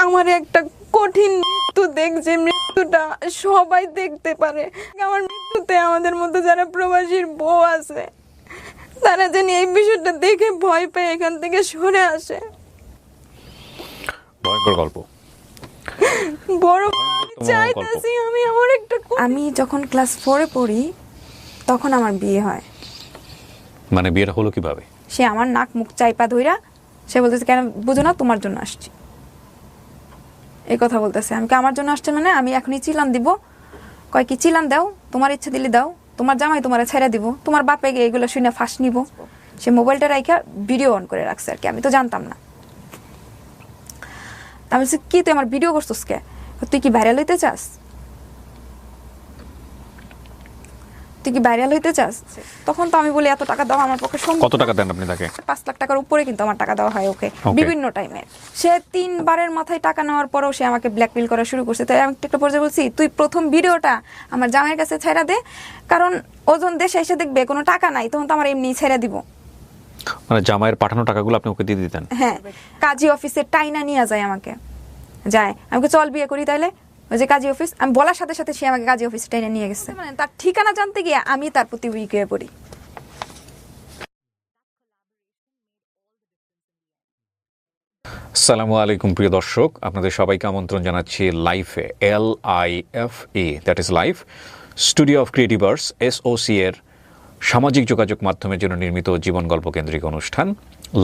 আমার একটা কঠিন মৃত্যু দেখছে, মৃত্যুটা সবাই দেখতে পারে। আমার মৃত্যুতে আমাদের মধ্যে যারা প্রবাসীর বউ আছে তারা যেন এই বিষয়টা দেখে ভয় পেয়ে এখান থেকে সরে আসে। ভয়ঙ্কর গল্প। বড় চাইতেছি আমি যখন ক্লাস 4-এ পড়ি তখন আমার বিয়ে হয়। মানে বিয়েটা হলো কিভাবে? সে আমার নাক মুখ চাইপা ধইরা সে বলতেছে, কেন বুঝো না, তোমার জন্য আসছি, এই কথা বলতেছে। আমি আমার জন্য আসছে মানে আমি এখনই চিলান দিব। কয় কি চিলান দাও, তোমার ইচ্ছা দিলে দাও, তোমার জামাই তোমারে ছেড়ে দিব, তোমার বাপে গিয়ে এগুলো শুনে ফাঁস নিব। সে মোবাইলটা রাইখা ভিডিও অন করে রাখছে আর কি, আমি তো জানতাম না। আমি বলছি, কি তুই আমার ভিডিও করছিস কে? তুই কি ভাইরাল হইতে চাস? তখন তো আমি বলি এত টাকা দাও আমার পক্ষে সম্ভব। কত টাকা দেন আপনি তাকে? 5 লাখ টাকার উপরে কিন্তু আমার টাকা দেওয়া হয় ওকে বিভিন্ন টাইমে। সে 3 বারের মাথায় টাকা নেওয়ার পরেও সে আমাকে ব্ল্যাকমেল করা শুরু করছে। তাই আমি একটা পর্যায়ে বলছি, তুই প্রথম ভিডিওটা আমার জামাইয়ের কাছে ছেড়ে দে, কারণ ওজন দেশে এসে দেখবে কোনো টাকা নাই, তখন তো আমার এমনি ছেড়ে দিব। মানে জামাইয়ের পাঠানো টাকাগুলো আপনি ওকে দিয়ে দিতেন? হ্যাঁ, কাজী অফিসে টাইনা নিয়ে যায় আমাকে, যায় আমাকে চল বিয়ে করি তাইলে। ওই যে কাজী অফিস, আমি বলার সাথে সাথে সে আমাকে কাজী অফিসে টাইনা নিয়ে গেছে। মানে তার ঠিকানা জানতে গিয়ে আমি তার প্রতি উইক হয়ে পড়ি। আসসালামু আলাইকুম প্রিয় দর্শক, আপনাদের সবাইকে আমন্ত্রণ জানাচ্ছি লাইফে, LIFE, that is life, studio of Creativerse SOC এর সামাজিক যোগাযোগ মাধ্যমের জন্য নির্মিত জীবন গল্প কেন্দ্রিক অনুষ্ঠান।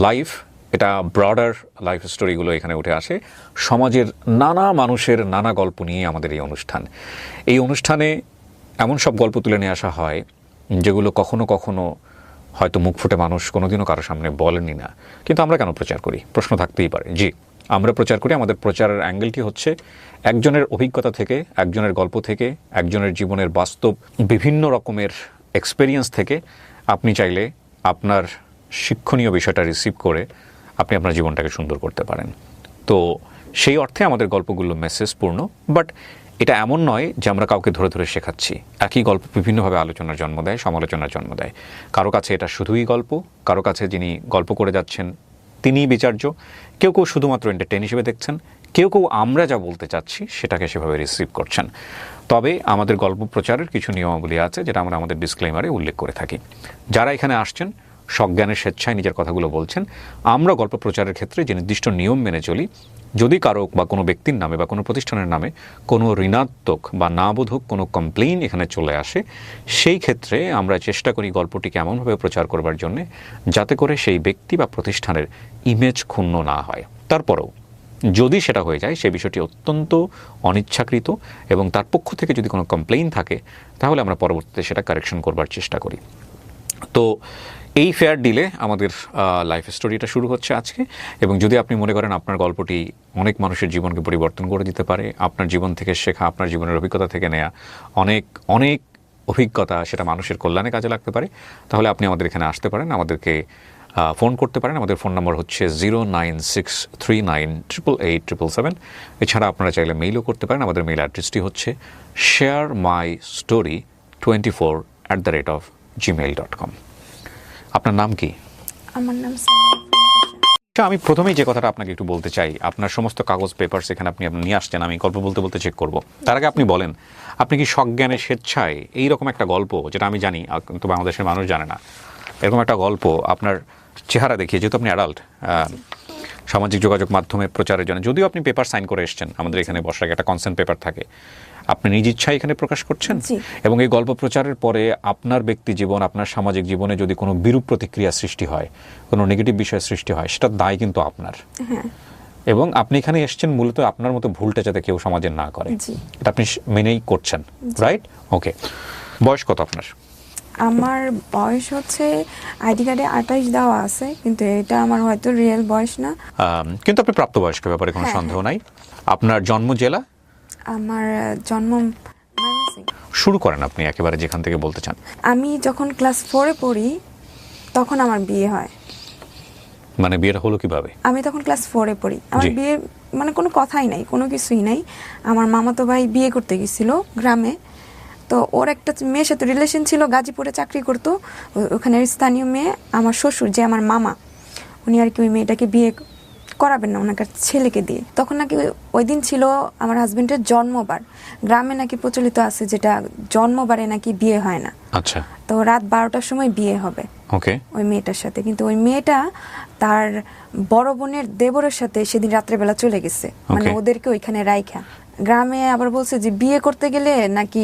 লাইফ, এটা ব্রডার লাইফ স্টোরিগুলো এখানে উঠে আসে। সমাজের নানা মানুষের নানা গল্প নিয়ে আমাদের এই অনুষ্ঠান। এই অনুষ্ঠানে এমন সব গল্প তুলে নিয়ে আসা হয় যেগুলো কখনো কখনো হয়তো মুখ ফুটে মানুষ কোনোদিনও কারো সামনে বলেনি না, কিন্তু আমরা কেন প্রচার করি? প্রশ্ন থাকতেই পারে। জি, আমরা প্রচার করি। আমাদের প্রচারের অ্যাঙ্গেলটি হচ্ছে একজনের অভিজ্ঞতা থেকে, একজনের গল্প থেকে, একজনের জীবনের বাস্তব বিভিন্ন রকমের এক্সপেরিয়েন্স থেকে আপনি চাইলে আপনার শিক্ষণীয় বিষয়টা রিসিভ করে আপনি আপনার জীবনটাকে সুন্দর করতে পারেন। তো সেই অর্থে আমাদের গল্পগুলো মেসেজপূর্ণ, বাট এটা এমন নয় যে আমরা কাউকে ধরে ধরে শেখাচ্ছি। একই গল্প বিভিন্নভাবে আলোচনার জন্ম দেয়, সমালোচনার জন্ম দেয়। কারো কাছে এটা শুধুই গল্প, কারো কাছে যিনি গল্প করে যাচ্ছেন তিনিই বিচার্য। কেউ কেউ শুধুমাত্র এন্টারটেইন হিসেবে দেখছেন, কেউ কেউ আমরা যা বলতে চাচ্ছি সেটাকে সেভাবে রিসিভ করছেন। তবে আমাদের গল্প প্রচারের কিছু নিয়মাবলী আছে যেটা আমরা আমাদের ডিসক্লেইমারে উল্লেখ করে থাকি। যারা এখানে আসছেন সজ্ঞানের স্বেচ্ছায় নিজের কথাগুলো বলছেন। আমরা গল্প প্রচারের ক্ষেত্রে যে নির্দিষ্ট নিয়ম মেনে চলি, যদি কারো বা কোনো ব্যক্তির নামে বা কোনো প্রতিষ্ঠানের নামে কোনো ঋণাত্মক বা নাবোধক কোনো কমপ্লেইন এখানে চলে আসে, সেই ক্ষেত্রে আমরা চেষ্টা করি গল্পটিকে এমনভাবে প্রচার করবার জন্যে যাতে করে সেই ব্যক্তি বা প্রতিষ্ঠানের ইমেজ ক্ষুণ্ণ না হয়। তারপরেও যদি সেটা হয়ে যায়, সেই বিষয়টি অত্যন্ত অনিচ্ছাকৃত এবং তার পক্ষ থেকে যদি কোনো কমপ্লেইন থাকে তাহলে আমরা পরবর্তীতে সেটা কারেকশন করবার চেষ্টা করি। তো এই ফেয়ার ডিলে আমাদের লাইফ স্টোরিটা শুরু হচ্ছে আজকে। এবং যদি আপনি মনে করেন আপনার গল্পটি অনেক মানুষের জীবনকে পরিবর্তন করে দিতে পারে, আপনার জীবন থেকে শেখা, আপনার জীবনের অভিজ্ঞতা থেকে নেয়া অনেক অনেক অভিজ্ঞতা সেটা মানুষের কল্যাণে কাজে লাগতে পারে, তাহলে আপনি আমাদের এখানে আসতে পারেন, আমাদেরকে ফোন করতে পারেন। আমাদের ফোন নম্বর হচ্ছে 09639887777। এছাড়া আপনারা চাইলে মেইলও করতে পারেন। আমাদের মেইল অ্যাড্রেসটি হচ্ছে sharemystory24@gmail.com। আপনার নাম কি? আমার নাম আমি প্রথমেই যে কথাটা আপনাকে একটু বলতে চাই, আপনার সমস্ত কাগজ পেপারস এখানে আপনি নিয়ে আসছেন, আমি গল্প বলতে বলতে চেক করব। তার আগে আপনি বলেন, আপনি কি সজ্ঞানের স্বেচ্ছায় এইরকম একটা গল্প, যেটা আমি জানি কিন্তু বাংলাদেশের মানুষ জানে না, এরকম একটা গল্প আপনার চেহারা দেখিয়ে, যেহেতু আপনি অ্যাডাল্ট, সামাজিক যোগাযোগ মাধ্যমে প্রচারের জন্য, যদিও আপনি পেপার সাইন করে এসছেন, আমাদের এখানে বসার আগে একটা কনসেন্ট পেপার থাকে, আপনি নিজ ইচ্ছায় এখানে প্রকাশ করছেন। এবং এই গল্প প্রচারের পরে আপনার ব্যক্তি জীবন, আপনার সামাজিক জীবনে যদি কোনো বিরূপ প্রতিক্রিয়া সৃষ্টি হয়, কোনো নেগেটিভ বিষয় সৃষ্টি হয়, সেটার দায় কিন্তু আপনার। এবং আপনি এখানে এসেছেন মূলত আপনার মতো ভুলটা যাতে কেউ সমাজে না করে, এটা আপনি মেনেই করছেন, রাইট? ওকে, বয়স কত আপনার? আমার বয়স হচ্ছে আইডি কার্ডে 28 দেওয়া আছে, কিন্তু এটা আমার হয়তো রিয়েল বয়স না। কিন্তু আপনি প্রাপ্তবয়স্ক, ব্যাপারে কোনো সন্দেহ নাই। আপনার জন্ম জেলা? আমার জন্ম। শুরু করেন আপনি একেবারে যেখান থেকে বলতে চান। আমি যখন ক্লাস 4-এ পড়ি তখন আমার বিয়ে হয়। মানে বিয়েটা হলো কিভাবে? আমি তখন ক্লাস 4-এ পড়ি, আমার বিয়ে মানে কোনো কথাই নাই, কোনো কিছুই নাই। আমার মামাতো ভাই বিয়ে করতে গেছিল গ্রামে, তো ওর একটা মেয়ের সাথে রিলেশন ছিল, গাজীপুরে চাকরি করতো, ওখানে স্থানীয় মেয়ে। আমার শ্বশুর যে আমার মামা, উনি আর কি ওই মেয়েটাকে বিয়ে করাবেন না ওনার ছেলেকে দিয়ে। তখন নাকি ওই দিন ছিল আমার হাজবেন্ডের জন্মবার। গ্রামে নাকি প্রচলিত আছে যেটা জন্মবারে নাকি বিয়ে হয় না। আচ্ছা, তো রাত 12টার সময় বিয়ে হবে ওকে। ওই মেয়েটার সাথে, কিন্তু ওই মেয়েটা তার বড় বোনের দেবরের সাথে সেদিন রাত্রেবেলা চলে গেছে, মানে Okay. ওদেরকে ওইখানে রাইখা। গ্রামে আবার বলছে যে বিয়ে করতে গেলে নাকি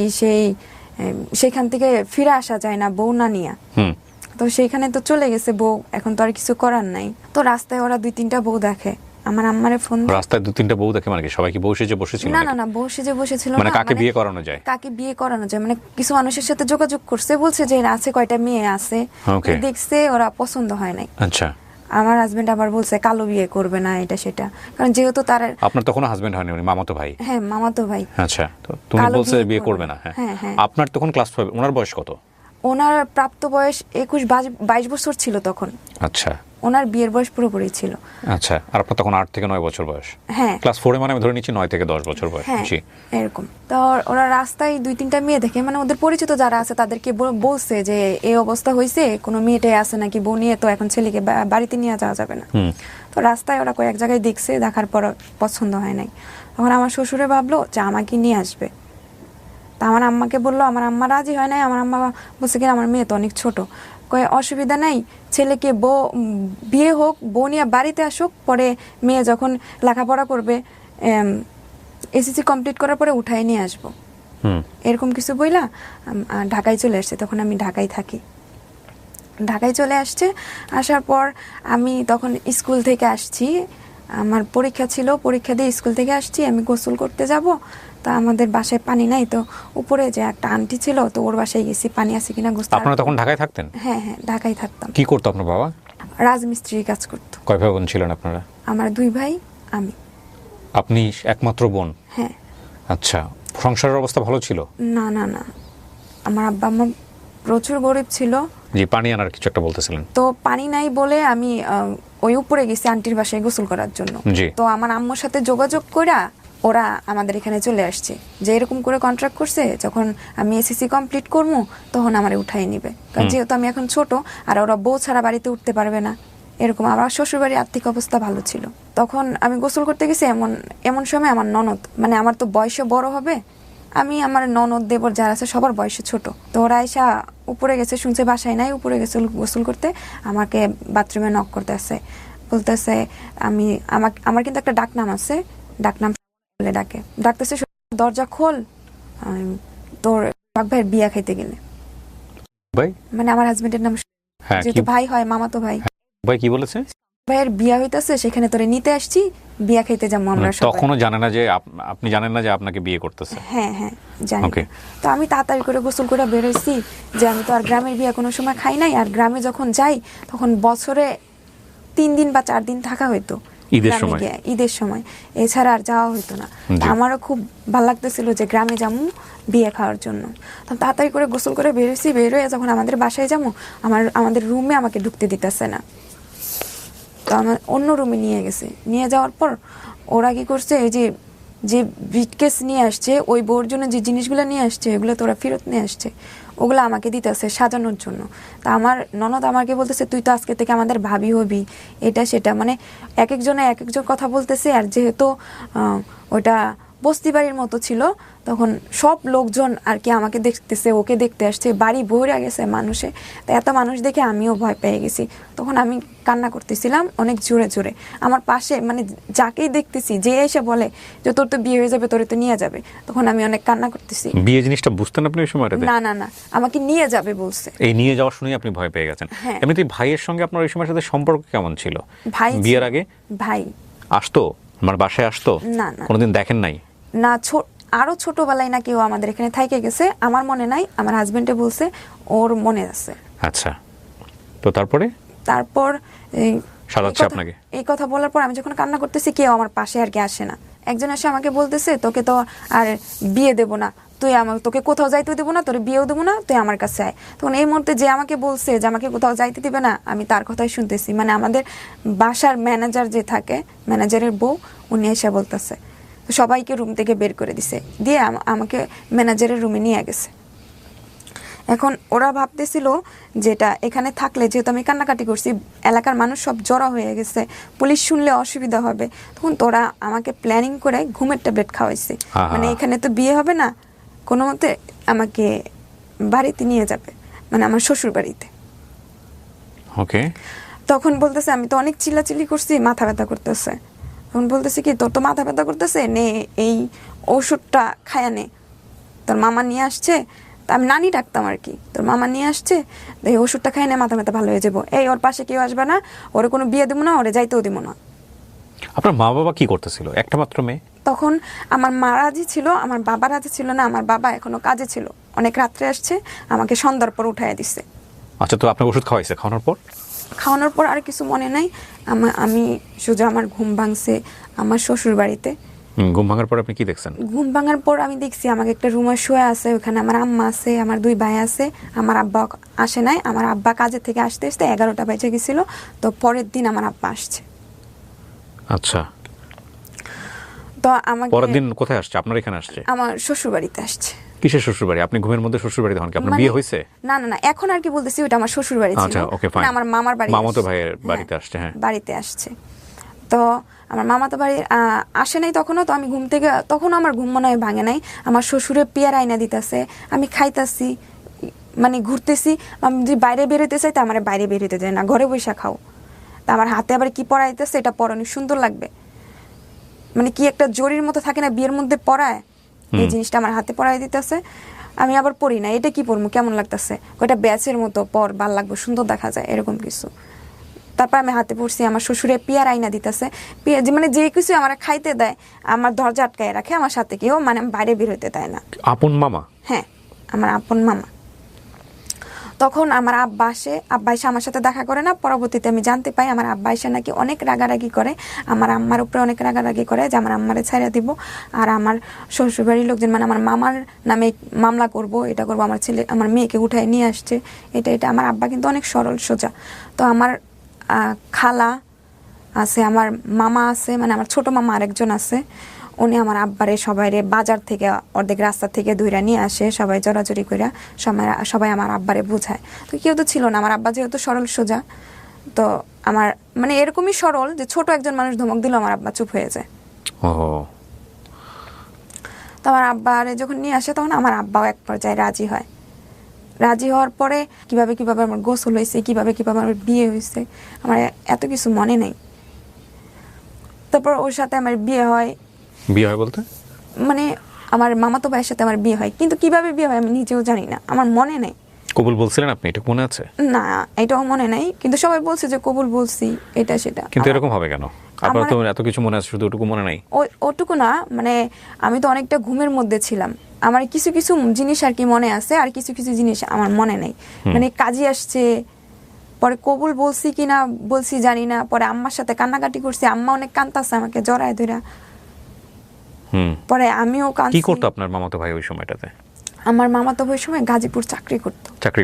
সেখান থেকে ফিরে আসা যায় না বউ না নিয়া। হুম। তো সেইখানে তো চলে গেছে বউ, এখন তো আর কিছু করার নাই। তো রাস্তায় ওরা 2-3টা বউ দেখে, আমার আম্মারে ফোন দেয়। রাস্তায় 2-3টা বউ দেখে মানে কি সবাই কি বউ সেজে বসেছিল না নাকি? না না, বউ সেজে বসেছিল মানে না, কাকে বিয়ে করানো যায়? কাকে বিয়ে করানো যায় মানে কিছু মানুষের সাথে যোগাযোগ করছে, বলছে যে আছে কয়টা মেয়ে আছে, Okay. দেখছে ওরা পছন্দ হয় নাই। আচ্ছা, আমার হাজবেন্ড আবার বলছে কালো বিয়ে করবে না এটা সেটা, কারণ যেহেতু তার আপনার তখন হাজবেন্ড হয়নি, উনি মামাতো ভাই। হ্যাঁ মামাতো ভাই। আচ্ছা, তো তুমি কালো বলছে বিয়ে বিয়ে করবে করবে না। না। হ্যাঁ, হ্যাঁ। আপনার তখন ক্লাস 5, ওনার বয়স কত? ওনার প্রাপ্ত বয়স 21-22 বছর ছিল তখন, আচ্ছা ওনার বিয়ের বয়স পুরোপুরি ছিল। আচ্ছা, আর আপনার তখন 8 থেকে 9 বছর বয়স। হ্যাঁ ক্লাস 4 মানে আমি ধরে নিচ্ছি 9 থেকে 10 বছর বয়স। হ্যাঁ জি, এরকম। তো ওরা রাস্তায় 2-3টা মেয়ে দেখে, মানে ওদের পরিচিত যারা আছে তাদেরকে বলছে যে এই অবস্থা হয়েছে, কোনো মেয়েটাই আছে নাকি বউ নিয়ে, তো এখন ছেলেকে বাড়িতে নিয়ে যাওয়া যাবে না। হুম, তো রাস্তায় ওরা কয়েক জায়গায় দেখছে, দেখার পর পছন্দ হয় নাই। তখন আমার শ্বশুরে ভাবলো যে আমাকে নিয়ে আসবে। তা আমার আম্মাকে বললো, আমার আম্মা রাজি হয় নাই। আমার আম্মা বলছে কি আমার মেয়ে তো অনেক ছোট, কয়ে অসুবিধা নাই, ছেলেকে বিয়ে হোক, বউ নিয়ে বাড়িতে আসুক, পরে মেয়ে যখন লেখাপড়া করবে এসএসসি কমপ্লিট করার পরে উঠায় নিয়ে আসবো। হুম, এরকম কিছু বইলা ঢাকায় চলে আসছে। তখন আমি ঢাকায় থাকি। ঢাকায় চলে আসছে, আসার পর আমি তখন স্কুল থেকে আসছি, আমার পরীক্ষা ছিল, পরীক্ষা দিয়ে স্কুল থেকে আসছি, আমি গোসল করতে যাব। তা আমাদের বাসায় পানি নাই, তো উপরে যে একটা আন্টি ছিল, তো ওর বাসায় গেছি পানি আছে কিনা গোসল। আপনারা তখন ঢাকায় থাকতেন? হ্যাঁ হ্যাঁ ঢাকায় থাকতাম। কি করতো আপনার বাবা? রাজমিস্ত্রি কাজ করতো। কয় ভাই বোন ছিলেন আপনারা? আমার 2 ভাই, আমি। আপনি একমাত্র বোন? হ্যাঁ। আচ্ছা, সংসারের অবস্থা ভালো ছিল? না না না, আমার আব্বা আম্মা প্রচুর গরিব ছিল। জি, পানি আনার কিছু একটা বলতেছিলেন। তো পানি নাই বলে আমি ওই উপরে গেছি আন্টির বাসায় গোসল করার জন্য। জি। তো আমার আম্মুর সাথে যোগাযোগ কইরা ওরা আমাদের এখানে চলে আসছে, যে এরকম করে কন্ট্রাক্ট করছে যখন আমি এসএসসি কমপ্লিট করবো তখন আমারে উঠাই নিবে, কারণ যেহেতু আমি এখন ছোট আর ওরা বউ ছাড়া বাড়িতে উঠতে পারবে না। এরকম আমার শ্বশুর বাড়ির আর্থিক অবস্থা ভালো ছিল। তখন আমি গোসল করতে গেছি, এমন সময় আমার ননদ, মানে আমার তো বয়সে বড় হবে, আমি আমার ননদ দেবর যারা আছে সবার বয়সে ছোট, তো ওরা এসা উপরে গেছে, শুনছে বাসায় নাই, উপরে গেছে গোসল করতে, আমাকে বাথরুমে নক করতে আসে, বলতেছে আমার কিন্তু একটা ডাকনাম আছে, ডাকনাম বলে ডাকতেছে, দরজা খোল, তোর বাঘ ভাইয়ের বিয়া খাইতে গেলে। ভাই মানে আমার হাজবেন্ডের নাম, হ্যাঁ, যেহেতু ভাই হয়, মামাতো ভাই। ভাই কি বলেছে? ভাইয়ের বিয়া হইতাছে, সেখানে তোরে নিতে আসছি, বিয়া খাইতে যাবো আমরা সবাই। তখনও জানে না যে আপনি জানেন না যে আপনাকে বিয়ে করতেছে? হ্যাঁ হ্যাঁ জানি। Okay. তো আমি তাড়াতাড়ি করে গোসল করে বেরোইছি, যে আমি তো আর গ্রামের বিয়া কোনো সময় খাই নাই, আর গ্রামে যখন যাই তখন বছরে 3 দিন বা 4 দিন থাকা হইতো ঈদের গ্রামে সময়? গিয়ে, ঈদের সময়, এছাড়া আর যাওয়া হইতো না। তা জি। আমারও খুব ভালো লাগতেছিল যে গ্রামে যাবো বিয়ে খাওয়ার জন্য। তো তাড়াতাড়ি করে গোসল করে বেরোইছি, বেরোয় যখন আমাদের বাসায় যাবো, আমাদের রুমে আমাকে ঢুকতে দিতেছে না, তো আমার অন্য রুমে নিয়ে গেছে। নিয়ে যাওয়ার পর ওরা কি করছে, এই যে ব্রিটকেস নিয়ে আসছে, ওই বউর জন্য যে জিনিসগুলো নিয়ে আসছে ওগুলো তো ওরা ফেরত নিয়ে আসছে, ওগুলো আমাকে দিতেছে সাজানোর জন্য। তা আমার ননদ আমাকে বলতেছে তুই তো আজকে থেকে আমাদের ভাবি হবি, এটা সেটা, মানে এক একজনে এক একজন কথা বলতেছে। আর যেহেতু ওটা বস্তি বাড়ির মতো ছিল, তখন সব লোকজন আর কি আমাকে দেখতেছে, ওকে দেখতে আসছে, বাড়ি ভরে গেছে মানুষে। তো এত মানুষ দেখে আমিও ভয় পেয়ে গেছি। তখন আমি কান্না করতেছিলাম অনেক জোরে জোরে। আমার পাশে মানে যাকেই দেখতেছি, যে এসে বলে যে তোর তো বিয়ে হয়ে যাবে, তোরে তো নিয়ে যাবে, তখন আমি অনেক কান্না করতেছি। বিয়ে জিনিসটা বুঝতেন আপনি ওই সময়টাতে? না না না, আমাকে নিয়ে যাবে বলছে। এই নিয়ে যাওয়া শুনেই আপনি ভয় পেয়ে গেছেন? হ্যাঁ। এমনিতে ভাইয়ের সঙ্গে আপনার ওই সময়ের সাথে সম্পর্ক কেমন ছিল? ভাই বিয়ের আগে ভাই আসতো, আমার বাসায় আসতো? না না কোনোদিন দেখেন নাই? না, আরো ছোটবেলায় না কেউ আমাদের এখানে থাইকে গেছে, আমার মনে নাই, আমার হাজবেন্ডে বলছে ওর মনে আছে। আচ্ছা, তো তারপর সাজাচ্ছে আপনাকে? এই কথা বলার পর আমি যখন কান্না করতেছি, কেউ আমার পাশে আর কি আসে না। একজন এসে আমাকে বলতেছে তোকে তো আর বিয়ে দেবো না, তোকে কোথাও যাইতে দেবো না, তোর বিয়েও দেবো না, তুই আমার কাছে আয়। তখন এই মুহূর্তে যে আমাকে বলছে যে আমাকে কোথাও যাইতে দিবে না, আমি তার কথাই শুনতেছি। মানে আমাদের বাসার ম্যানেজার যে থাকে, ম্যানেজারের বউ, উনি এসে বলতেছে, তো সবাইকে রুম থেকে বের করে দিছে, দিয়ে আমাকে ম্যানেজারের রুমে নিয়ে গেছে। এখন ওরা ভাবতেছিল যেটা এখানে থাকলে, যেহেতু আমি কান্নাকাটি করছি, এলাকার মানুষ সব জড়ো হয়ে গেছে, পুলিশ শুনলে অসুবিধা হবে, তখন তোরা আমাকে প্ল্যানিং করে ঘুমের ট্যাবলেট খাওয়াইছে। মানে এখানে তো বিয়ে হবে না, কোনো মতে আমাকে বাড়িতে নিয়ে যাবে, মানে আমার শ্বশুর বাড়িতে। ওকে। তখন বলতেছে, আমি তো অনেক চিল্লাচিল্লি করছি, মাথা ব্যথা করতেছে। তখন বলতেছে কি, তোর তো মাথা ব্যথা করতেছে, নে এই ওষুধটা খায়া নে, তোর মামা নিয়ে আসছে। আমি নানি ডাকতাম আর কি, তোর মামা নিয়ে আসছে, এই ওষুধটা খাই না, মাথা ব্যথা ভালো হয়ে যাবো। এই ওর পাশে কেউ আসবে না, ওরে কোনো বিয়ে দেবো না, ওরে যাইতেও দিব না। আপনার মা বাবা কি করতেছিল? একটা মাত্র মেয়ে। তখন আমার মা রাজি ছিল, আমার বাবা রাজি ছিল না। আমার বাবা এখনো কাজে ছিল, অনেক রাত্রে আসছে, আমাকে সন্ধ্যার পর উঠাইয়া দিছে। আচ্ছা, তো আপনার ওষুধ খাওয়াইছে? খাওয়ানোর পর আর কিছু মনে নাই। আমি সোজা আমার ঘুম ভাঙছে আমার শ্বশুর বাড়িতে। ঘুম ভাঙার পর আপনি কি দেখছেন? ঘুম ভাঙার পর আমি দেখছি আমাকে একটা রুমে শুয়ে আছে, ওখানে আমার আম্মা আছে, আমার 2 ভাই আছে। আমার আব্বা আসে নাই, আমার আব্বা কাজে থেকে আসতে আসতে 11টা বেজে গেছিল। তো পরের দিন আমার আব্বা আসছে। আচ্ছা, তো আমাকে পরের দিন কোথায় আসছে? আপনার এখানে আসছে? আমার শ্বশুর বাড়িতে আসছে। কিসের শ্বশুর বাড়ি? আপনি ঘুমের মধ্যে শ্বশুর বাড়িতে হন কি? আপনার বিয়ে হয়েছে? না না না, এখন আর কি বলতেছি, ওটা আমার শ্বশুর বাড়ি ছিল। আচ্ছা, ওকে, ফাইন। আমার মামার বাড়ি, মামাতো ভাইয়ের বাড়িতে আসছে। হ্যাঁ, বাড়িতে আসছে। তো আমার মামাতো বাড়ি আসে নাই তখনও। তো আমি ঘুম থেকে, তখন আমার ঘুম মনে হয় ভাঙে নাই। আমার শ্বশুরে পেয়ারা আইনা দিতেছে, আমি খাইতাছি, মানে ঘুরতেছি। আমি যদি বাইরে বেরোতে চাই, তা আমার বাইরে বেরোতে যায় না, ঘরে বসে খাও। তা আমার হাতে আবার কি পরাইতেছে, এটা পরানো সুন্দর লাগবে, মানে কি একটা জরির মতো থাকে না বিয়ের মধ্যে পরায়, এই জিনিসটা আমার হাতে পরাই দিতেছে। আমি আবার পরি না, এটা কি পরবো, কেমন লাগতেছে, ওইটা ব্যাচের মতো পর, ভাল লাগবে, সুন্দর দেখা যায়, এরকম কিছু। তারপর আমি হাতে পড়ছি, আমার শ্বশুরে পেয়ার আইনা দিতেছে, মানে যে কিছু আমার খাইতে দেয়, আমার দরজা আটকায় রাখে, আমার সাথে কেউ, মানে বাইরে বের হইতে দেয় না। আপন মামা? হ্যাঁ, আমার আপন মামা। তখন আমার আব্বা আসে, আব্বা এসে আমার সাথে দেখা করে না। পরবর্তীতে আমি জানতে পাই আমার আব্বা এসে নাকি অনেক রাগারাগি করে, আমার আম্মার উপরে অনেক রাগারাগি করে যে আমার আম্মারে ছাইড়া দিব, আর আমার শ্বশুরবাড়ির লোকজন, মানে আমার মামার নামে মামলা করব, এটা করবো, আমার ছেলে আমার মেয়েকে উঠায় নিয়ে আসছে, এটা। আমার আব্বা কিন্তু অনেক সরল সোজা। তো আমার খালা আছে, আমার মামা আছে, মানে আমার ছোট মামা আরেকজন আছে, উনি আমার আব্বারে সবাইরে বাজার থেকে অর্ধেক রাস্তা থেকে ধইরা নিয়ে আসে, সবাই জড়াজড়ি কইরা সবাই আমার আব্বারে বুঝায়। তো কেউ তো ছিল না, আমার আব্বা যেহেতু সরল সোজা, তো আমার মানে এরকমই সরল যে ছোট একজন মানুষ ধমক দিল আমার আব্বা চুপ হয়ে যায়। তো আমার আব্বারে যখন নিয়ে আসে, তখন আমার আব্বাও এক পর্যায়ে রাজি হয়। রাজি হওয়ার পরে কিভাবে আমার গোসল হয়েছে, কিভাবে আমার বিয়ে হয়েছে, আমার এত কিছু মনে নেই। তারপর ওর সাথে আমার বিয়ে হয়। বিয়ে হয় বলতে মানে আমার মামাতো ভাইয়ের সাথে আমার বিয়ে হয়, কিন্তু কিভাবে বিয়ে হয় আমি নিজেও জানি না, আমার মনে নেই। কবুল বলছিলেন আপনি, এটা মনে আছে? না, এটাও মনে নাই, কিন্তু সবাই বলছে যে কবুল বলছি, এটা সেটা। কিন্তু এরকম হবে কেন? আপনার তো এত কিছু মনে আছে, শুধু ওটুকু মনে নাই? ওটুকু না, মানে আমি তো অনেকটা ঘুমের মধ্যে ছিলাম, আমার কিছু জিনিস আর কি মনে আছে, আর কিছু জিনিস আমার মনে নেই। মানে কাজী আসছে, পরে কবুল বলছি কিনা বলছি জানি না, পরে আম্মার সাথে কান্নাকাটি করছি, আম্মা অনেক কাঁদতাছে আমাকে জড়ায় ধরা। পরে আমিও কাঁদছি। কি করতো আপনার মামাতো ভাই ওই সময়টাতে? আমার মামাতো ভাই সময় গাজীপুর চাকরি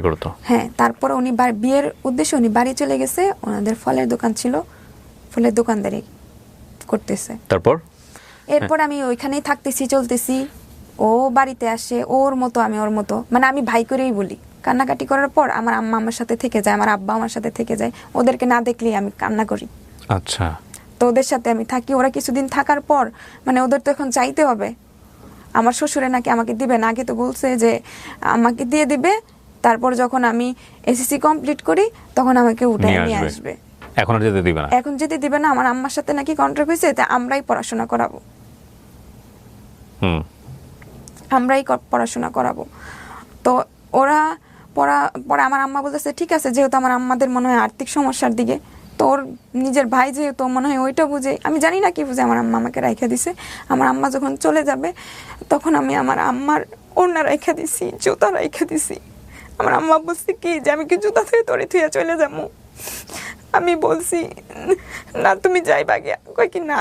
করতো। হ্যাঁ, তারপরে উনি বিয়ের উদ্দেশ্যে উনি বাড়ি চলে গেছে, ওনাদের ফলের দোকান ছিল, ফলের দোকানদারি করতেছে। এরপর আমি ওইখানেই থাকতেছি, চলতেছি। ও বাড়িতে আসে, ওর মতো আমি ওর মতো, মানে আমি ভাই করেই বলি। কান্নাকাটি করার পর আমার আম্মা আমার সাথে থেকে যায়, আমার আব্বা আমার সাথে থেকে যায়, ওদেরকে না দেখলেই আমি কান্না করি। আচ্ছা। তো ওদের সাথে আমি থাকি। ওরা কিছুদিন থাকার পর, মানে ওদের তো এখন চাইতে হবে, আমার শ্বশুরে নাকি আমাকে দিবে না, আগে তো বলছে যে আমাকে দিয়ে দিবে, তারপর যখন আমি এসএসসি কমপ্লিট করি তখন আমাকে উঠায় নিয়ে আসবে। এখন আর যেতে দিবে না? এখন যেতে দিবে না, আমার আম্মার সাথে নাকি কন্ট্রাক্ট হয়েছে, তা আমরাই পড়াশোনা করাবো। তো ওরা পরে আমার আম্মা বলতেছে ঠিক আছে, যেহেতু আমার আম্মাদের মনে হয় আর্থিক সমস্যার দিকে, তোর নিজের ভাই যেহেতু মনে হয় ওইটা বুঝে, আমি জানি না কি বুঝে আমার আম্মা আমাকে রাইখা দিছে। আমার আম্মা যখন চলে যাবে তখন আমি আমার আম্মার ওড়না রাইখা দিছি, জুতা রাইখা দিছি। আমার আম্মা বলছে কি যে আমি কি জুতা থেকে তরে থুয়া চলে যাবো? আমি বলছি না, তুমি যাইবা গিয়া। কই কি না,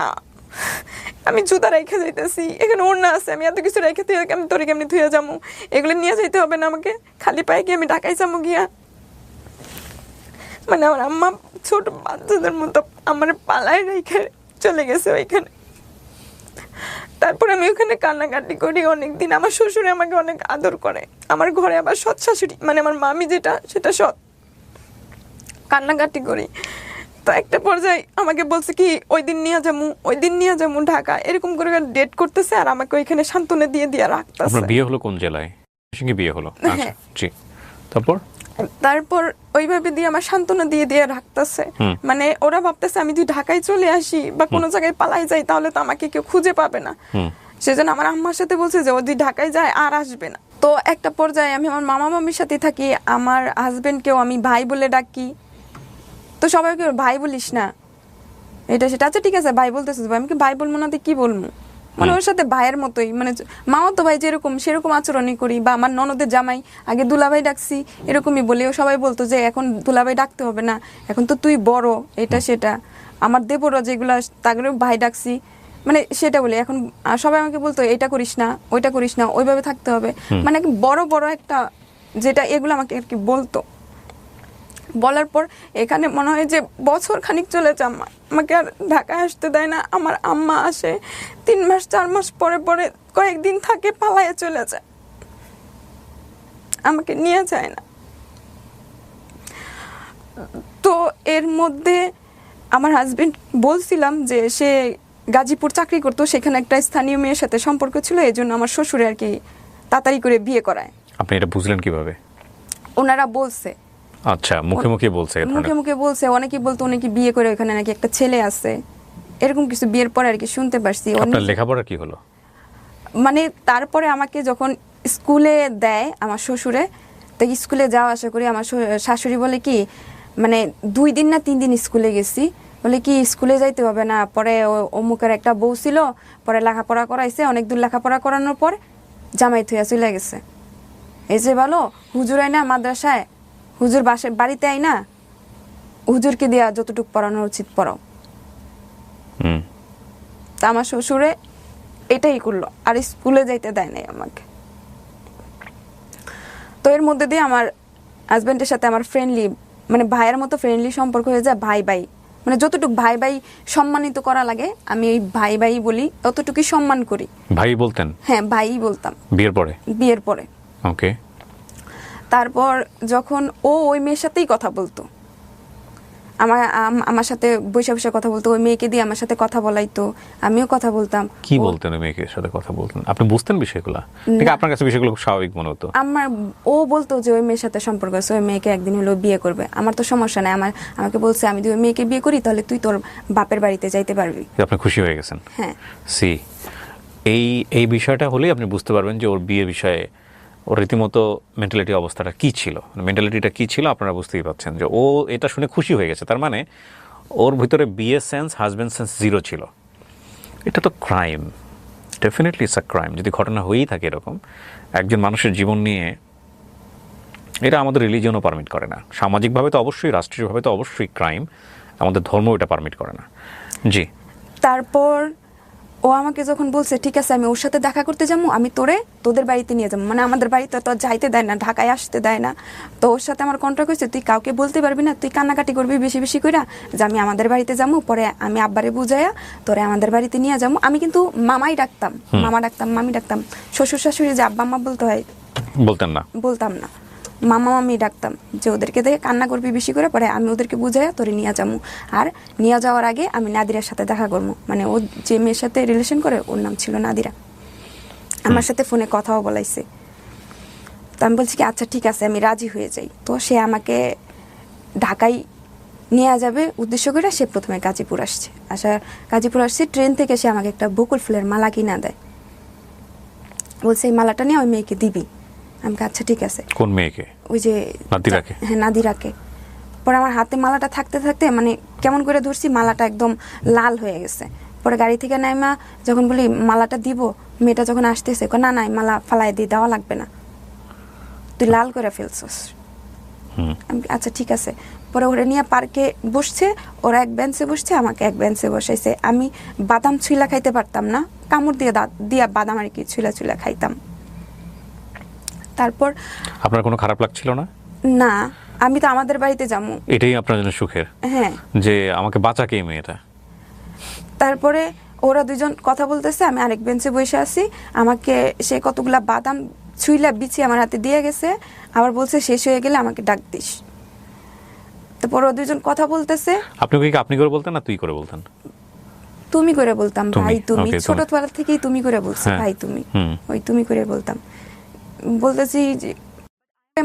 আমি জুতা রাইখা যাইতেছি, এখানে ওড়না আছে, আমি এত কিছু রাইখা তুই আমি তোরে কেমনি থুয়া যাবো? এগুলো নিয়ে যাইতে হবে না আমাকে, খালি পায়ে গিয়ে আমি ঢাকায় যাবো গিয়া। মানে আমার আম্মা ছোট বাচ্চাদের মতো আমার পালায় রেখে চলে গেছে ওইখানে। তারপরে আমি ওখানে কান্নাকাটি করি অনেক দিন। আমার শ্বশুরে আমাকে অনেক আদর করে, আমার ঘরে আবার সৎ শাশুড়ি মানে আমার মামি যেটা সেটা সৎ। কান্নাকাটি করি। তো একটা পর্যায়ে আমাকে বলছে কি ওই দিন নিয়ে যাবো ঢাকা, এরকম করে ডেট করতেছে আর আমাকে ওইখানে সান্ত্বনা দিয়ে রাখতেছে। আপনার বিয়ে হলো কোন জেলায়? সঙ্গে বিয়ে হলো? আচ্ছা, হ্যাঁ। জি। তারপর ওইভাবে দিয়ে আমার সান্ত্বনা দিয়ে রাখতেছে। মানে ওরা ভাবতেছে আমি যদি ঢাকায় চলে আসি বা কোনো জায়গায় পালাই যাই তাহলে তো আমাকে কেউ খুঁজে পাবে না। সেজন্য আমার আম্মার সাথে বলছে যে ও যদি ঢাকায় যায় আর আসবে না। তো একটা পর্যায়ে আমি আমার মামা মামির সাথে থাকি, আমার হাজবেন্ডকেও আমি ভাই বলে ডাকি। তো সবাইকে ভাই বলিস না, এটা সেটা। আচ্ছা ঠিক আছে ভাই বলতেছিস, আমি কি ভাই বলবো না তো কি বলবো? মানে ওর সাথে ভাইয়ের মতোই, মানে মামা তো ভাই যেরকম সেরকম আচরণই করি। বা আমার ননদের জামাই আগে দুলাভাই ডাকছি এরকমই বলি, ও সবাই বলতো যে এখন দুলাভাই ডাকতে হবে না, এখন তো তুই বড়, এটা সেটা। আমার দেবররা যেগুলা তাগুলো ভাই ডাকছি, মানে সেটা বলি। এখন সবাই আমাকে বলতো এটা করিস না, ওইটা করিস না, ওইভাবে থাকতে হবে, মানে বড় বড় একটা যেটা, এগুলো আমাকে আর কি বলতো। বলার পর এখানে মনে হয় যে বছর খানিক চলে যায়, আমাকে আর ঢাকায় আসতে দেয় না। আমার আম্মা আসে 3 মাস 4 মাস পরে পরে কয়েকদিন থাকে, পালায়ে চলে যায়, আমাকে নিয়ে যায় না। তো এর মধ্যে আমার হাজবেন্ড বলছিলাম যে সে গাজীপুর চাকরি করতো, সেখানে একটা স্থানীয় মেয়ের সাথে সম্পর্ক ছিল, এই জন্য আমার শ্বশুরে আর কি তাড়াতাড়ি করে বিয়ে করায়। আপনি এটা বুঝলেন কিভাবে? ওনারা বলছে। আচ্ছা, মুখে মুখে বলছে? মুখে মুখে বলছে, অনেকেই বলতো অনেকে বিয়ে করে ওখানে নাকি একটা ছেলে আছে, এরকম কিছু বিয়ের পরে আর কি শুনতে পারছি। আপনার লেখাপড়া কি হলো? মানে তারপরে আমাকে যখন স্কুলে দেয় আমার শ্বশুরে, তো স্কুলে যাওয়া আসা করি। আমার শাশুড়ি বলে কি, মানে 2 দিন না 3 দিন স্কুলে গেছি, বলে কি স্কুলে যাইতে হবে না। পরে অমুকের একটা বউ ছিল, পরে লেখাপড়া করাইছে, অনেক দূর লেখাপড়া করানোর পর জামাই থুয়া চলে গেছে। এই যে বলো হুজুর আয় না মাদ্রাসায়, হুজুর বাড়িতে আই না, হুজুরকে দেয়া যতটুকু পড়ানো উচিত পড়াও। তা আমার শ্বশুরে এটাই করলো, আর স্কুলে যাইতে দেয় নাই আমাকে। তো এর মধ্যে দিয়ে আমার হাজবেন্ডের সাথে আমার ফ্রেন্ডলি, মানে ভাইয়ের মতো ফ্রেন্ডলি সম্পর্ক হয়ে যায়। ভাই ভাই, মানে যতটুকু ভাই ভাই সম্মানিত করা লাগে আমি ওই ভাই ভাই বলি, ততটুকুই সম্মান করি। ভাই বলতেন? হ্যাঁ ভাই বলতাম। বিয়ের পরে ওকে। তারপর যখন ওই মেয়ের সাথেই কথা বলতো, আমার সাথে বসে বসে কথা বলতো, ওই মেয়েকে দিয়ে আমার সাথে কথা বলাইতো, আমিও কথা বলতাম। কি বলতেন ওই মেয়ের সাথে কথা বলতেন? আপনি বুঝতেন বিষয়গুলো নাকি আপনার কাছে বিষয়গুলো খুব স্বাভাবিক মনে হতো? ও বলতো যে ওই মেয়ের সাথে সম্পর্ক আছে, ওই মেয়েকে একদিন হলো বিয়ে করবে। আমার তো সমস্যা নাই, আমাকে বলছে আমি যদি ওই মেয়েকে বিয়ে করি তাহলে তুই তোর বাপের বাড়িতে যাইতে পারবি। আপনি খুশি হয়ে গেছেন? হ্যাঁ। এই বিষয়টা হলেই আপনি বুঝতে পারবেন যে ওর বিয়ে বিষয়ে ওর রীতিমতো মেন্টালিটি অবস্থাটা কি ছিল, মেন্টালিটিটা কি ছিল। আপনারা বুঝতেই পারছেন যে ও এটা শুনে খুশি হয়ে গেছে, তার মানে ওর ভিতরে বিয়ে সেন্স, হাজব্যান্ড সেন্স 0 ছিল। এটা তো crime, definitely it's a crime. যদি ঘটনা হয়েই থাকে এরকম একজন মানুষের জীবন নিয়ে, এটা আমাদের রিলিজিয়নও পারমিট করে না। সামাজিকভাবে তো অবশ্যই, রাষ্ট্রীয়ভাবে তো অবশ্যই ক্রাইম, আমাদের ধর্ম এটা পারমিট করে না। জি। তারপর ও আমাকে যখন বলছে ঠিক আছে আমি ওর সাথে দেখা করতে যাবো, আমি তোদের বাড়িতে নিয়ে যাবো, মানে আমাদের বাড়িতে তো যাইতে দেয় না, ঢাকায় আসতে দেয় না। তো ওর সাথে আমার কন্ট্রাক্ট হয়েছে, তুই কাউকে বলতে পারবি না, তুই কান্নাকাটি করবি বেশি বেশি কইরা যে আমি আমাদের বাড়িতে যাবো, পরে আমি আব্বারে বুঝাইয়া তোরে আমাদের বাড়িতে নিয়ে যাবো। আমি কিন্তু মামাই ডাকতাম, মামা ডাকতাম, মামি ডাকতাম। শ্বশুর শাশুড়ি যে আব্বা আম্মা বলতে হয় বলতাম না, মামা মামি ডাকতাম। যে ওদেরকে দেখে কান্না করবি বেশি করে, পরে আমি ওদেরকে বুঝাইয়া তোরে নিয়ে যাবো। আর নিয়ে যাওয়ার আগে আমি নাদিরার সাথে দেখা করবো, মানে ও যে মেয়ের সাথে রিলেশন করে ওর নাম ছিল নাদিরা। আমার সাথে ফোনে কথাও বলাইছে। তো আমি বলছি কি আচ্ছা ঠিক আছে আমি রাজি হয়ে যাই। তো সে আমাকে ঢাকায় নিয়ে যাবে উদ্দেশ্য করে সে প্রথমে গাজীপুর আসছে। ট্রেন থেকে সে আমাকে একটা বকুল ফুলের মালা কিনা দেয়, বলছে এই মালাটা নিয়ে ওই মেয়েকে দিবি। আমি আচ্ছা ঠিক আছে। কোন মেয়েকে? ওই যে নাদিরাকে? হ্যাঁ নাদিরাকে। পরে আমার হাতে মালাটা থাকতে থাকতে মানে কেমন করে ধরছি, মালাটা একদম লাল হয়ে গেছে। পরে গাড়ি থেকে নাইমা যখন বলি মালাটা দিব, মেয়েটা যখন আসতেছে না না মালা ফালাই দিয়ে দেওয়া লাগবে না, তুই লাল করে ফেলছস। আমি আচ্ছা ঠিক আছে। পরে ওরা নিয়ে পার্কে বসছে, ওরা এক বেঞ্চে বসছে, আমাকে এক বেঞ্চে বসাইছে। আমি বাদাম ছুইলা খাইতে পারতাম না, কামড় দিয়ে দাঁত দিয়া বাদাম আর কি ছুইলা খাইতাম। তারপর আপনার কোনো খারাপ লাগছিল না? না, আমি তো আমাদের বাড়িতে যাবো, এটাই আপনার জন্য সুখের। হ্যাঁ, যে আমাকে বাঁচাকে মেয়েটা। তারপরে ওরা দুজন কথা বলতেছে, আমি আরেক বেঞ্চে বসে আছি। আমাকে সে কতগুলা বাদাম ছুইলা বিছিয়ে আমার হাতে দিয়ে গেছে, আবার বলছে শেষ হয়ে গেলে আমাকে ডাক দিস। তারপর ওরা দুজন কথা বলতেছে। আপনি কি আপনি করে বলতেন না তুই করে বলতেন? তুমি করে বলতাম, তুমি, ভাই তুমি, okay, তুমি। ছোটবেলা থেকেই তুমি করে বলছি, হ্যাঁ, ভাই তুমি, হুম। ওই তুমি করে বলতাম। বলতেছি যে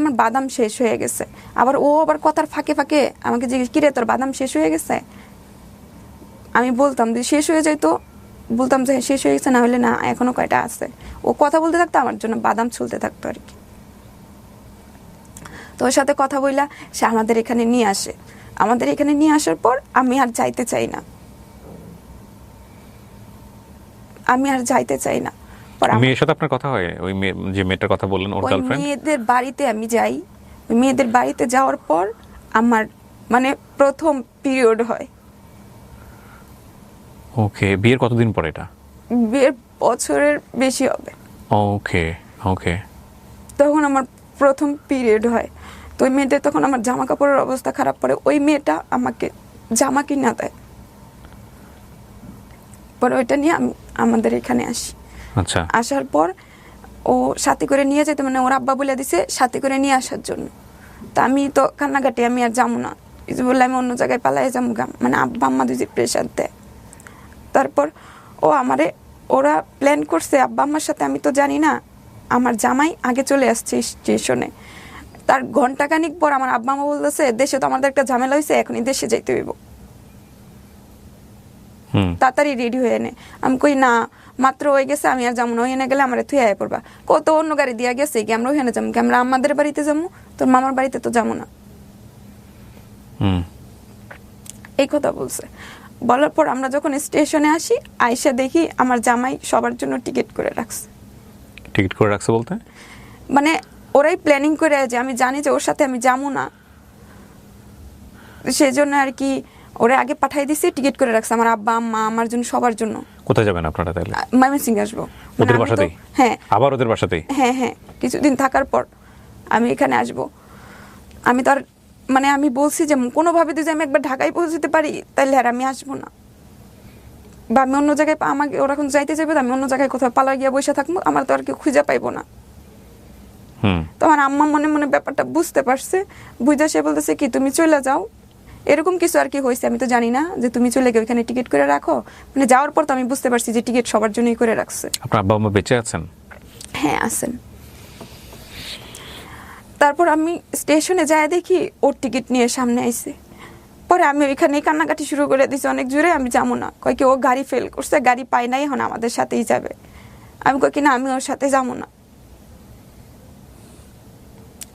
আমার বাদাম শেষ হয়ে গেছে। আবার ও আবার কথার ফাঁকে ফাঁকে আমাকে জিজ্ঞেস, কিরে তোর বাদাম শেষ হয়ে গেছে? আমি বলতাম যে শেষ হয়ে যাইতো, বলতাম যে শেষ হয়ে গেছে, না হলে না এখনো কয়টা আছে। ও কথা বলতে থাকতো, আমার জন্য বাদাম ছুলতে থাকতো আর কি। তো ওর সাথে কথা বইলা সে আমাদের এখানে নিয়ে আসে। আমাদের এখানে নিয়ে আসার পর আমি আর যাইতে চাই না, আমি আর যাইতে চাই না। পর মেয়ের সাথে আপনার কথা হয়? ওই যে মেয়েটার কথা বললেন, ওর ওই গার্লফ্রেন্ড? মেয়েদের বাড়িতে আমি যাই। ওই মেয়েদের বাড়িতে যাওয়ার পর আমার মানে প্রথম পিরিয়ড হয়। ওকে, বিয়ের কতদিন পর এটা? বিয়ের বছরের বেশি হবে। ওকে ওকে। তখন আমার প্রথম পিরিয়ড হয়। তো ওই মেয়েদের তখন আমার জামা কাপড়ের অবস্থা খারাপ পড়ে। ওই মেয়েটা আমাকে জামা কিনা দেয়। পরে ওইটা নিয়ে আমি আমাদের এখানে আসি। আচ্ছা। আসার পর ও সাথে করে নিয়ে যেতে, মানে ওর আব্বা বলে দিছে সাথে করে নিয়ে আসার জন্য। তা আমি তো কান্নাকাটি, আমি আর যাবো না, এই যে বললে আমি অন্য জায়গায় পালাই যাবো গা, মানে আব্বা আম্মা দুই প্রেশার দেয়। তারপর ও আমারে, ওরা প্ল্যান করছে আব্বা আম্মার সাথে, আমি তো জানি না। আমার জামাই আগে চলে আসছে স্টেশনে। তার ঘন্টাখানিক পর আমার আব্বা আম্মা বলতেছে দেশে তো আমাদের একটা ঝামেলা হয়েছে, এখনই দেশে যাইতে হইব, তাড়াতাড়ি রেডি হয়ে নে। আমি কই না, মাত্র হয়ে গেছে, আমি আর যাবো না, ওখানে গেলে আমার থুয়ে আয় পড়বা। কত অন্য গাড়ি দিয়া গেছে কি আমরা ওখানে যাবো কি, আমরা আমাদের বাড়িতে যাবো, তোর মামার বাড়িতে তো যাবো না। এই কথা বলছে। বলার পর আমরা যখন স্টেশনে আসি, আইসা দেখি আমার জামাই সবার জন্য টিকিট করে রাখছে। টিকিট করে রাখছে বলতে? মানে ওরাই প্ল্যানিং করে, যে আমি জানি যে ওর সাথে আমি যাবো না, সেই জন্য আর কি ওরা আগে পাঠাই দিছে, টিকিট করে রাখছে আমার আব্বা আম্মা, আমার জন্য, সবার জন্য। কোথায় যাবেন আপনারা তাহলে? ময়মনসিংহ আসবো। ওদের বাসাতেই? হ্যাঁ। আবার ওদের বাসাতেই? হ্যাঁ হ্যাঁ, কিছুদিন থাকার পর আমি এখানে আসবো। আমি তো আর মানে আমি বলছি যে কোনোভাবে যদি আমি একবার ঢাকায় পৌঁছতে পারি তাহলে আর আমি আসবো না, বা আমি অন্য জায়গায়, আমাকে ওরা এখন যাইতে যাবে, আমি অন্য জায়গায় কোথাও পালা গিয়ে বসে থাকবো, আমার তো আর কেউ খুঁজে পাইবো না। তো আমার আম্মা মনে মনে ব্যাপারটা বুঝতে পারছে, বুঝে সে বলতেছে কি তুমি চলে যাও, এরকম কিছু আর কি হয়েছে, আমি তো জানি না, যে তুমি চলে গিয়ে ওইখানে টিকিট করে রাখো। মানে যাওয়ার পর তো আমি বুঝতে পারছি যে টিকিট সবার জন্যই করে রাখছে। আপনার আব্বা আম্মা বেঁচে আছেন? হ্যাঁ আছেন। তারপর আমি স্টেশনে যাই, দেখি ওর টিকিট নিয়ে সামনে আইছে। পরে আমি ওইখানে কান্নাকাটি শুরু করে দিয়েছি অনেক জোরে, আমি যাবো না। কয় কি ও গাড়ি ফেল করছে, গাড়ি পাই নাই, এখন আমাদের সাথেই যাবে। আমি কই কি না, আমি ওর সাথে যাবো না,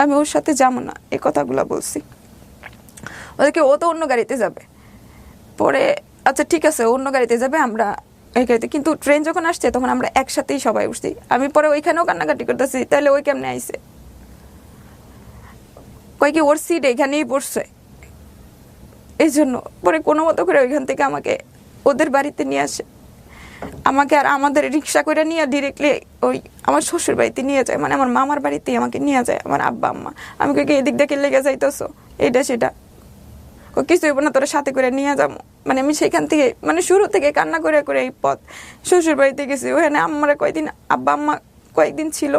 আমি ওর সাথে যাবো না, এই কথাগুলো বলছি ওদেরকে। ও তো অন্য গাড়িতে যাবে। পরে আচ্ছা ঠিক আছে, অন্য গাড়িতে যাবে, আমরা এই গাড়িতে। কিন্তু ট্রেন যখন আসছে তখন আমরা একসাথেই সবাই উঠছি। আমি পরে ওইখানেও কান্নাকাটি করতেছি, তাহলে ওই কেমনে আইছে, কয় কি ওর সিট এখানেই পড়ছে, এই জন্য। পরে কোনো মতো করে ওইখান থেকে আমাকে ওদের বাড়িতে নিয়ে আসে, আমাকে আর আমাদের রিক্সা করে নিয়ে ডিরেক্টলি ওই আমার শ্বশুর বাড়িতে নিয়ে যায়, মানে আমার মামার বাড়িতেই আমাকে নিয়ে যায় আমার আব্বা আম্মা। আমি কই এদিক দেখে লেগে যাইতেছো, এটা সেটা, কিছু হইব না, তোরা সাথে করে নিয়ে যাবো। মানে আমি সেখান থেকে, মানে শুরু থেকে কান্না করে করে এই পথ শ্বশুর বাড়িতে গেছি। ওখানে আম্মারা কয়েকদিন, আব্বা আম্মা কয়েকদিন ছিল,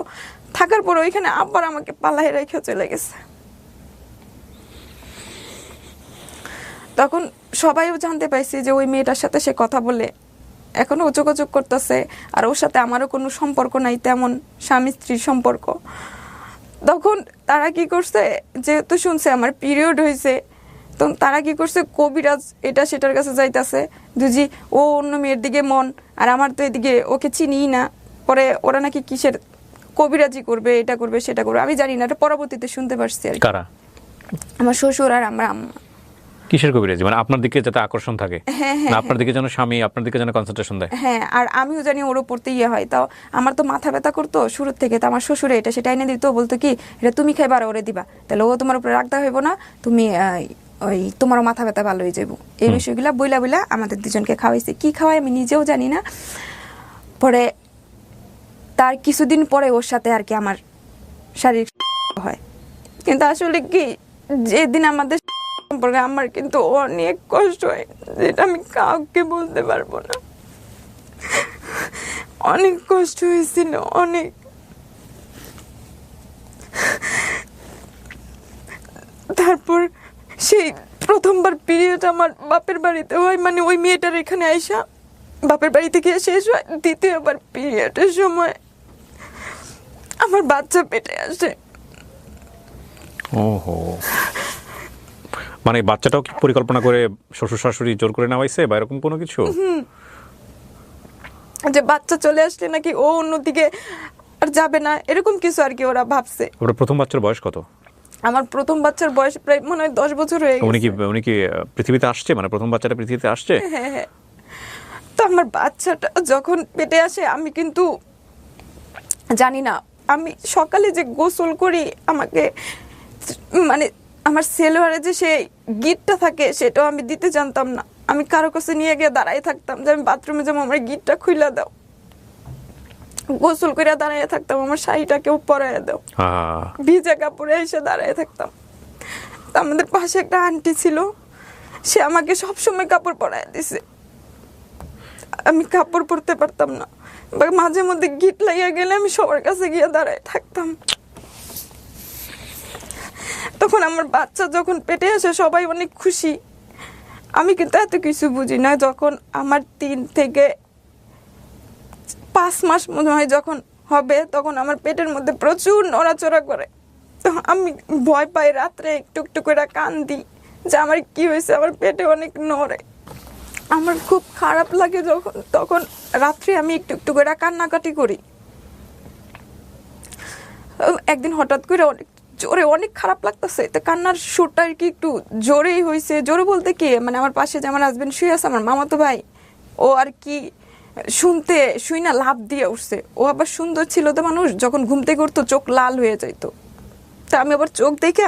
থাকার পর ওইখানে আব্বার আমাকে পালাই রেখে চলে গেছে। তখন সবাইও জানতে পাইছে যে ওই মেয়েটার সাথে সে কথা বলে, এখনো যোগাযোগ করতেছে, আর ওর সাথে আমারও কোনো সম্পর্ক নাই তেমন, স্বামী স্ত্রীর সম্পর্ক। তখন তারা কি করছে, যেহেতু শুনছে আমার পিরিয়ড হয়েছে, তো তারা কি করছে, কবিরাজ এটা সেটার কাছে যাইতেছে, দুজি ও অন্য মেয়ের দিকে মন, আর আমার তো এদিকে ওকে চিনিই না। পরে ওরা নাকি কিসের কবিরাজি করবে, এটা করবে সেটা করবে, আমি জানি না, এটা পরবর্তীতে শুনতে পারছি আর কি। কারা? আমার শ্বশুর আর আমার আম্মা। কিসের কবিরাজি? মানে আপনার দিকে যাতে আকর্ষণ থাকে, হ্যাঁ হ্যাঁ, না আপনার দিকে যেন স্বামী আপনার দিকে যেন কনসেন্ট্রেশন দেয়? হ্যাঁ, আর আমিও জানি ওর উপরতে ইয়ে হয়। তাও আমার তো মাথা ব্যথা করতো শুরুর থেকে, তো আমার শ্বশুরে এটা সেটা এনে দিত, বলতো কি এটা তুমি খাইবা আর ওরে দিবা, তাহলে ও তোমার উপরে রাখতে হইব না, তুমি ওই তোমারও মাথা ব্যথা ভালো হয়ে যাবো। এই বিষয়গুলা বইলা বইলা আমাদের দুজনকে খাওয়াইছে। কি খাওয়াই আমি নিজেও জানি না। পরে তার কিছুদিন পরে ওর সাথে আর কি আমার শারীরিক হয়, কিন্তু আসলে কি যেদিন আমাদের সম্পর্কে আমার কিন্তু অনেক কষ্ট হয়, যেটা আমি কাউকে বলতে পারবো না। অনেক কষ্ট হয়েছিল, অনেক। তারপর সেই প্রথমবার পিরিয়ড আমার বাপের বাড়িতে হয়, মানে ওই মেয়েটার এখানে আইসা বাপের বাড়ি থেকে শেষ হয়। দ্বিতীয়বার পিরিয়ডের সময় আমার বাচ্চা পেটে আসে। ওহো, মানে বাচ্চাটাও কি পরিকল্পনা করে শ্বশুর শাশুড়ি জোর করে নেওয়াইছে বা এরকম কোনো কিছু? যে বাচ্চা চলে আসলে নাকি ও অন্যদিকে আর যাবে না, এরকম কিছু আর কি ওরা ভাবছে। ওটা প্রথম বাচ্চার বয়স কত? আমার প্রথম বাচ্চার বয়স প্রায় মনে হয় 10 বছর হয়ে গেছে। উনি কি পৃথিবীতে আসছে, মানে প্রথম বাচ্চাটা পৃথিবীতে আসছে? হ্যাঁ হ্যাঁ। তো আমার বাচ্চাটা যখন পেটে আসে আমি কিন্তু জানি না, আমি সকালে যে গোসল করি আমাকে মানে আমার সেলোয়ারে যে সেই গিটটা থাকে সেটাও আমি দিতে জানতাম না। আমি কারো কাছে নিয়ে গিয়ে দাঁড়াই থাকতাম যে আমি বাথরুমে যাবো, আমার গিটটা খুইলা দাও। গোসল করে দাঁড়াইয়া থাকতাম, আমার শাড়িটা কেউ পরাইয়া দাও। ভিজা কাপড়ে এসে দাঁড়ায় থাকতাম। তো আমাদের পাশে একটা আন্টি ছিল, সে আমাকে সবসময় কাপড় পরাইয়া দিছে। আমি কাপড় পরতে পারতাম না, বা মাঝে মধ্যে গিট লাগিয়ে গেলে আমি সবার কাছে গিয়ে দাঁড়ায় থাকতাম। তখন আমার বাচ্চা যখন পেটে আসে সবাই অনেক খুশি। আমি কিন্তু এত কিছু বুঝি না। যখন আমার 3 থেকে 5 মাস মনে হয় যখন হবে, তখন আমার পেটের মধ্যে প্রচুর নড়াচড়া করে। তো আমি ভয় পাই, রাত্রে একটু একটু করে কান্দি যে আমার কি হয়েছে, আমার পেটে অনেক নড়ে। আমার খুব খারাপ লাগে যখন, তখন রাত্রে আমি একটু একটু করে কান্নাকাটি করি। একদিন হঠাৎ করে অনেক জোরে অনেক খারাপ লাগতেছে, তো কান্নার সুরটা আর কি একটু জোরেই হয়েছে। জোরে বলতে কি, মানে আমার পাশে যে আমার হাজবেন্ড শুয়ে আছে, আমার মামাতো ভাই, ও আর কি শুই না লাভ দিয়ে উঠছে। ও আবার সুন্দর ছিল তো মানুষ, যখন ঘুম থেকে উঠতো চোখ লাল হয়ে যাইতো। তা আমি আবার চোখ দেখে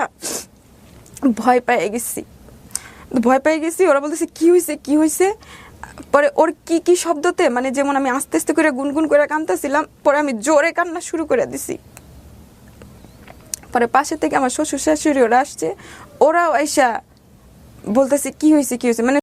ভয় পেয়ে গেছি। ওরা বলতেছে কি হয়েছে। পরে ওর কি শব্দতে, মানে যেমন আমি আস্তে আস্তে করে গুনগুন করে কাঁদতেছিলাম, পরে আমি জোরে কান্না শুরু করে দিছি। পরে পাশে থেকে আমার শ্বশুর শাশুড়ি ওরা আসছে, ওরাও আইসা বলতেছে কি হয়েছে, মানে